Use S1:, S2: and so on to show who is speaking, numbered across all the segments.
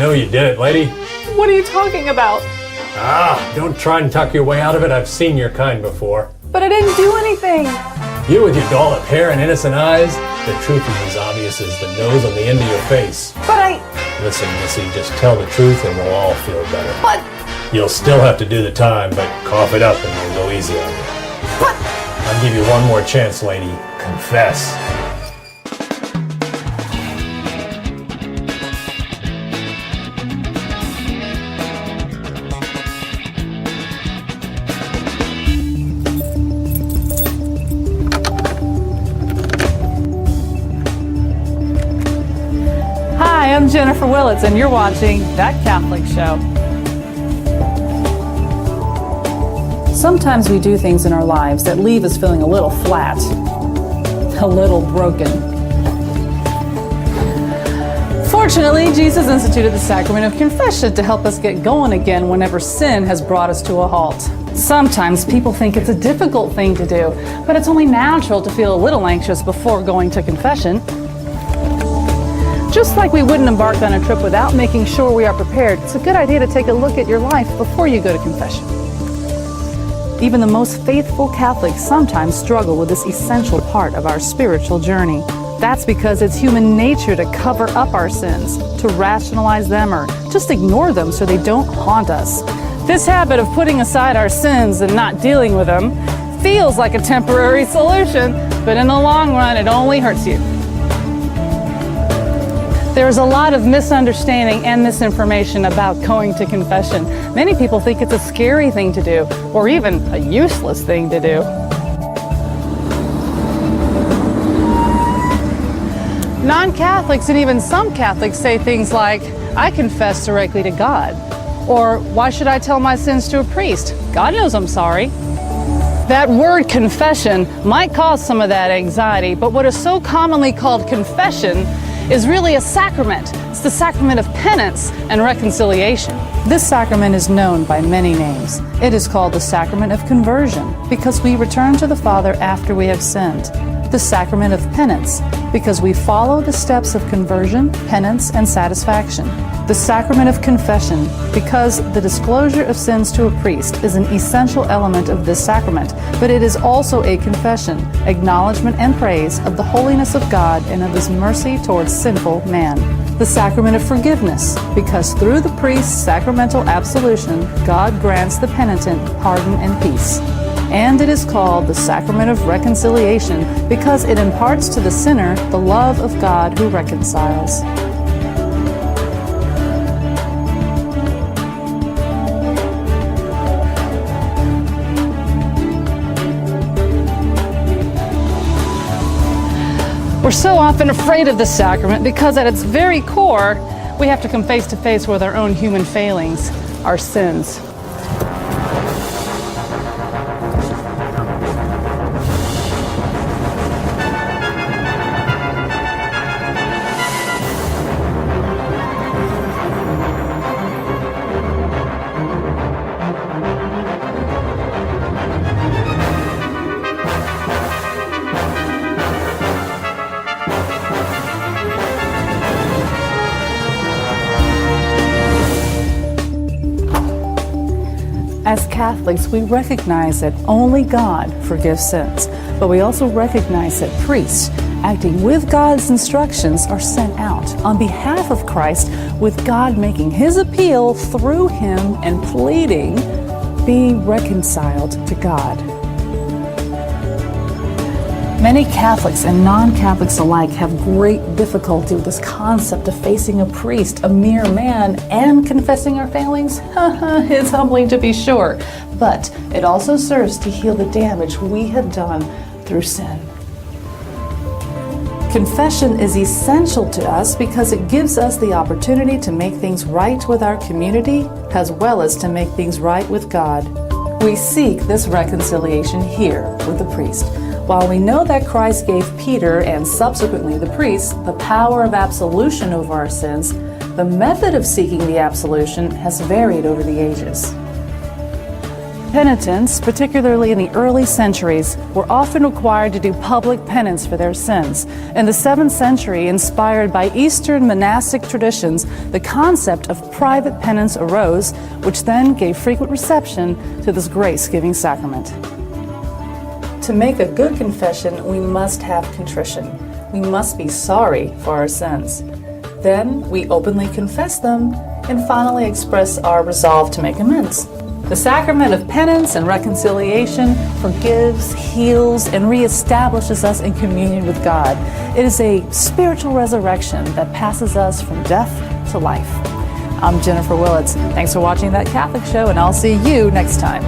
S1: know you did it, lady.
S2: What are you talking about?
S1: Don't try and tuck your way out of it. I've seen your kind before.
S2: But I didn't do anything.
S1: You with your dollop hair and innocent eyes, the truth is as obvious as the nose on the end of your face.
S2: But
S1: Listen, Missy, just tell the truth and we'll all feel better.
S2: But...
S1: You'll still have to do the time, but cough it up and we'll go easy on you.
S2: But...
S1: I'll give you one more chance, lady. Confess.
S2: Hi, I'm Jennifer Willits, and you're watching That Catholic Show. Sometimes we do things in our lives that leave us feeling a little flat, a little broken. Fortunately, Jesus instituted the sacrament of confession to help us get going again whenever sin has brought us to a halt. Sometimes people think it's a difficult thing to do, but it's only natural to feel a little anxious before going to confession. Just like we wouldn't embark on a trip without making sure we are prepared, it's a good idea to take a look at your life before you go to confession. Even the most faithful Catholics sometimes struggle with this essential part of our spiritual journey. That's because it's human nature to cover up our sins, to rationalize them or just ignore them so they don't haunt us. This habit of putting aside our sins and not dealing with them feels like a temporary solution, but in the long run, it only hurts you. There's a lot of misunderstanding and misinformation about going to confession. Many people think it's a scary thing to do, or even a useless thing to do. Non-Catholics and even some Catholics say things like, I confess directly to God. Or, why should I tell my sins to a priest? God knows I'm sorry. That word confession might cause some of that anxiety, but what is so commonly called confession is really a sacrament. It's the sacrament of penance and reconciliation. This sacrament is known by many names. It is called the sacrament of conversion because we return to the Father after we have sinned. The sacrament of penance because we follow the steps of conversion, penance, and satisfaction. The sacrament of confession because the disclosure of sins to a priest is an essential element of this sacrament, but it is also a confession, acknowledgement, and praise of the holiness of God and of His mercy towards sinful man. The sacrament of forgiveness because through the priest's sacramental absolution, God grants the penitent pardon and peace. And it is called the sacrament of reconciliation because it imparts to the sinner the love of God who reconciles. We're so often afraid of the sacrament because at its very core, we have to come face to face with our own human failings, our sins. As Catholics, we recognize that only God forgives sins, but we also recognize that priests, acting with God's instructions, are sent out on behalf of Christ, with God making His appeal through Him and pleading, be reconciled to God. Many Catholics and non-Catholics alike have great difficulty with this concept of facing a priest, a mere man, and confessing our failings. It's humbling to be sure, but it also serves to heal the damage we have done through sin. Confession is essential to us because it gives us the opportunity to make things right with our community, as well as to make things right with God. We seek this reconciliation here with the priest. While we know that Christ gave Peter and subsequently the priests the power of absolution over our sins, the method of seeking the absolution has varied over the ages. Penitents, particularly in the early centuries, were often required to do public penance for their sins. In the 7th century, inspired by Eastern monastic traditions, the concept of private penance arose, which then gave frequent reception to this grace-giving sacrament. To make a good confession, we must have contrition. We must be sorry for our sins. Then we openly confess them and finally express our resolve to make amends. The sacrament of penance and reconciliation forgives, heals, and reestablishes us in communion with God. It is a spiritual resurrection that passes us from death to life. I'm Jennifer Willits. Thanks for watching That Catholic Show, and I'll see you next time.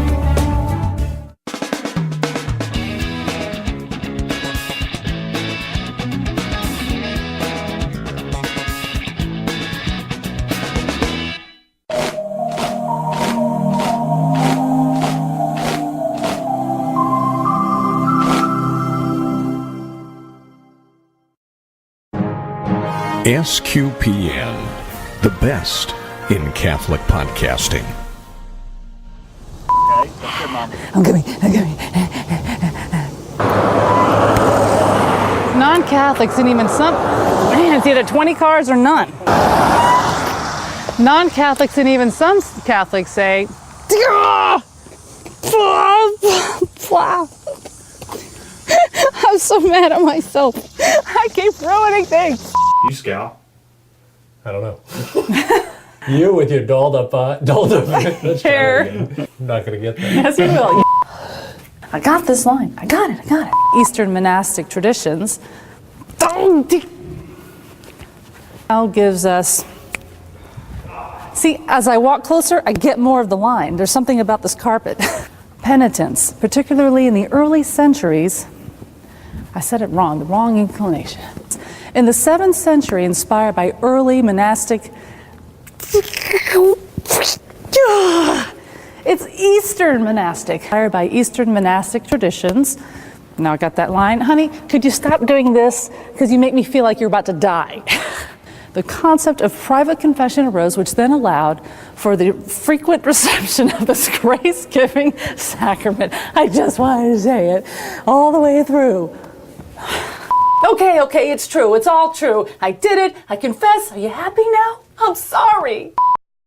S3: SQPN, the best in Catholic podcasting.
S4: Okay, that's good, Mom.
S2: I'm coming. Non-Catholics and even some, man, it's either 20 cars or none. Non-Catholics and even some Catholics say, I'm so mad at myself. I keep ruining things.
S4: You scowl.
S1: I don't know. You with your dolled up let's try
S2: Hair.
S1: it again. I'm not going to get that.
S2: Yes, you will. I got this line. I got it. Eastern monastic traditions now gives us. See, as I walk closer, I get more of the line. There's something about this carpet. Penitents, particularly in the early centuries, I said it wrong, the wrong inclination. In the 7th century, inspired by early monastic, it's Eastern monastic, inspired by Eastern monastic traditions. Now I got that line. Honey, could you stop doing this? Because you make me feel like you're about to die. The concept of private confession arose, which then allowed for the frequent reception of this grace-giving sacrament. I just wanted to say it all the way through. Okay, it's true. It's all true. I did it. I confess. Are you happy now? I'm sorry.